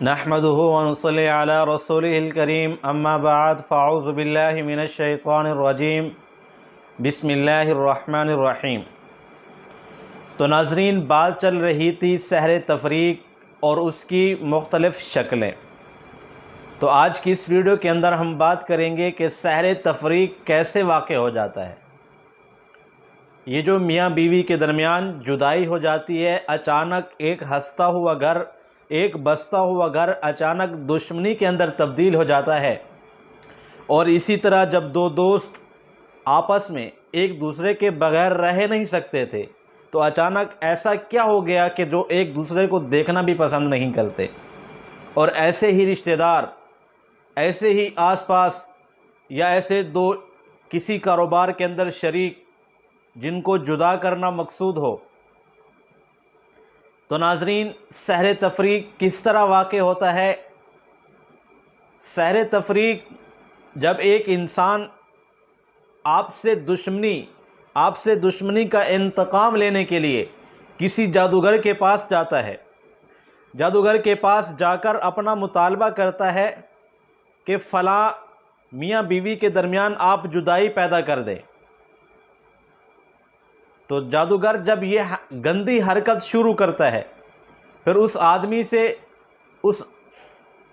نحمده ونصلي على رسوله الكريم اما بعد فاعوذ بالله من الشیطان الرجیم بسم اللہ الرحمن الرحیم۔ تو ناظرین، بات چل رہی تھی سحر تفریق اور اس کی مختلف شکلیں۔ تو آج کی اس ویڈیو کے اندر ہم بات کریں گے کہ سحر تفریق کیسے واقع ہو جاتا ہے۔ یہ جو میاں بیوی کے درمیان جدائی ہو جاتی ہے، اچانک ایک ہنستا ہوا گھر، ایک بستا ہوا گھر اچانک دشمنی کے اندر تبدیل ہو جاتا ہے۔ اور اسی طرح جب دو دوست آپس میں ایک دوسرے کے بغیر رہ نہیں سکتے تھے، تو اچانک ایسا کیا ہو گیا کہ جو ایک دوسرے کو دیکھنا بھی پسند نہیں کرتے، اور ایسے ہی رشتہ دار، ایسے ہی آس پاس، یا ایسے دو کسی کاروبار کے اندر شریک جن کو جدا کرنا مقصود ہو۔ تو ناظرین، سحر تفریق کس طرح واقع ہوتا ہے؟ سحر تفریق جب ایک انسان آپ سے دشمنی کا انتقام لینے کے لیے کسی جادوگر کے پاس جاتا ہے، جادوگر کے پاس جا کر اپنا مطالبہ کرتا ہے کہ فلاں میاں بیوی کے درمیان آپ جدائی پیدا کر دیں، تو جادوگر جب یہ گندی حرکت شروع کرتا ہے، پھر اس آدمی سے اس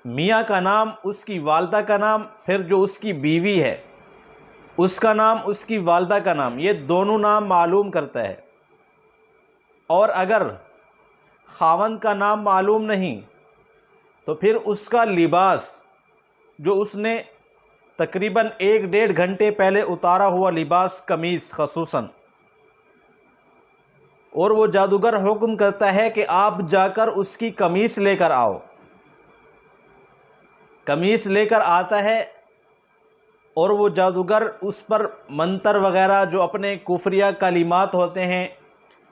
میاں کا نام، اس کی والدہ کا نام، پھر جو اس کی بیوی ہے اس کا نام، اس کی والدہ کا نام، یہ دونوں نام معلوم کرتا ہے۔ اور اگر خاوند کا نام معلوم نہیں تو پھر اس کا لباس، جو اس نے تقریباً 1-1.5 گھنٹے پہلے اتارا ہوا لباس، قمیص خصوصاً، اور وہ جادوگر حکم کرتا ہے کہ آپ جا کر اس کی قمیص لے کر آؤ۔ قمیص لے کر آتا ہے، اور وہ جادوگر اس پر منتر وغیرہ، جو اپنے کفریہ کلمات ہوتے ہیں،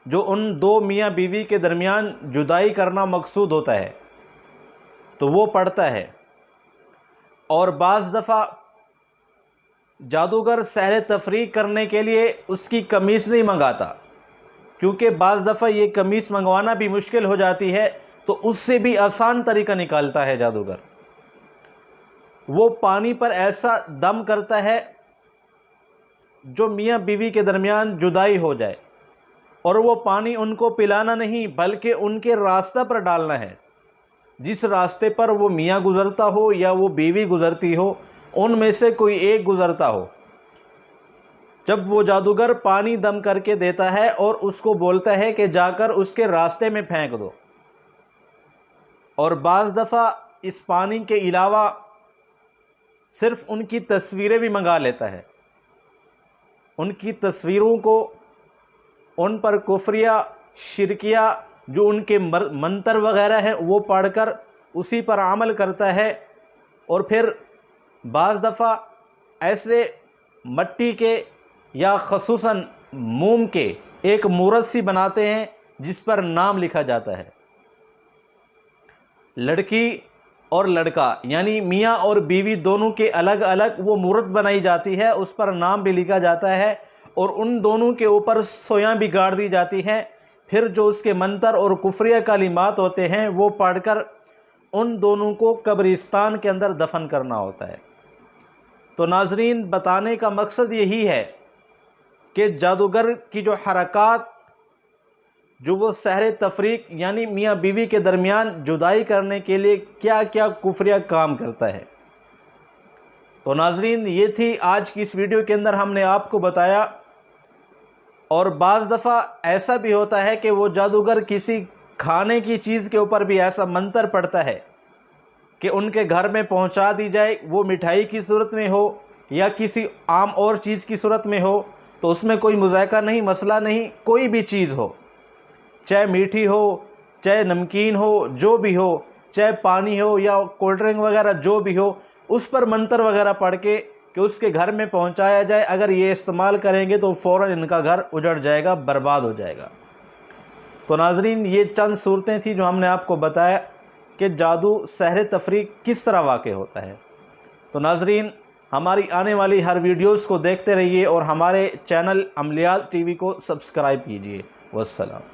جو ان دو میاں بیوی کے درمیان جدائی کرنا مقصود ہوتا ہے، تو وہ پڑھتا ہے۔ اور بعض دفعہ جادوگر سحر تفریق کرنے کے لیے اس کی قمیص نہیں منگاتا، کیونکہ بعض دفعہ یہ قمیص منگوانا بھی مشکل ہو جاتی ہے، تو اس سے بھی آسان طریقہ نکالتا ہے جادوگر۔ وہ پانی پر ایسا دم کرتا ہے جو میاں بیوی کے درمیان جدائی ہو جائے، اور وہ پانی ان کو پلانا نہیں بلکہ ان کے راستہ پر ڈالنا ہے۔ جس راستے پر وہ میاں گزرتا ہو یا وہ بیوی گزرتی ہو، ان میں سے کوئی ایک گزرتا ہو، جب وہ جادوگر پانی دم کر کے دیتا ہے اور اس کو بولتا ہے کہ جا کر اس کے راستے میں پھینک دو۔ اور بعض دفعہ اس پانی کے علاوہ صرف ان کی تصویریں بھی منگا لیتا ہے۔ ان کی تصویروں کو، ان پر کفریہ شرکیہ جو ان کے منتر وغیرہ ہیں وہ پڑھ کر اسی پر عمل کرتا ہے۔ اور پھر بعض دفعہ ایسے مٹی کے یا خصوصاً موم کے ایک مورت سی بناتے ہیں جس پر نام لکھا جاتا ہے۔ لڑکی اور لڑکا یعنی میاں اور بیوی دونوں کے الگ الگ وہ مورت بنائی جاتی ہے، اس پر نام بھی لکھا جاتا ہے، اور ان دونوں کے اوپر سویاں بھی گاڑ دی جاتی ہیں۔ پھر جو اس کے منتر اور کفریہ کلمات ہوتے ہیں وہ پڑھ کر ان دونوں کو قبرستان کے اندر دفن کرنا ہوتا ہے۔ تو ناظرین، بتانے کا مقصد یہی ہے کہ جادوگر کی جو حرکات، جو وہ سحر تفریق یعنی میاں بیوی کے درمیان جدائی کرنے کے لیے کیا کیا کفریہ کام کرتا ہے۔ تو ناظرین، یہ تھی آج کی اس ویڈیو کے اندر ہم نے آپ کو بتایا۔ اور بعض دفعہ ایسا بھی ہوتا ہے کہ وہ جادوگر کسی کھانے کی چیز کے اوپر بھی ایسا منتر پڑتا ہے کہ ان کے گھر میں پہنچا دی جائے، وہ مٹھائی کی صورت میں ہو یا کسی عام اور چیز کی صورت میں ہو، تو اس میں کوئی مذائقہ نہیں، مسئلہ نہیں، کوئی بھی چیز ہو، چاہے میٹھی ہو، چاہے نمکین ہو، جو بھی ہو، چاہے پانی ہو یا کولڈ ڈرنک وغیرہ جو بھی ہو، اس پر منتر وغیرہ پڑھ کے کہ اس کے گھر میں پہنچایا جائے۔ اگر یہ استعمال کریں گے تو فوراً ان کا گھر اجڑ جائے گا، برباد ہو جائے گا۔ تو ناظرین، یہ چند صورتیں تھیں جو ہم نے آپ کو بتایا کہ جادو سحر تفریق کس طرح واقع ہوتا ہے۔ تو ناظرین، ہماری آنے والی ہر ویڈیوز کو دیکھتے رہیے اور ہمارے چینل عملیات ٹی وی کو سبسکرائب کیجیے۔ والسلام۔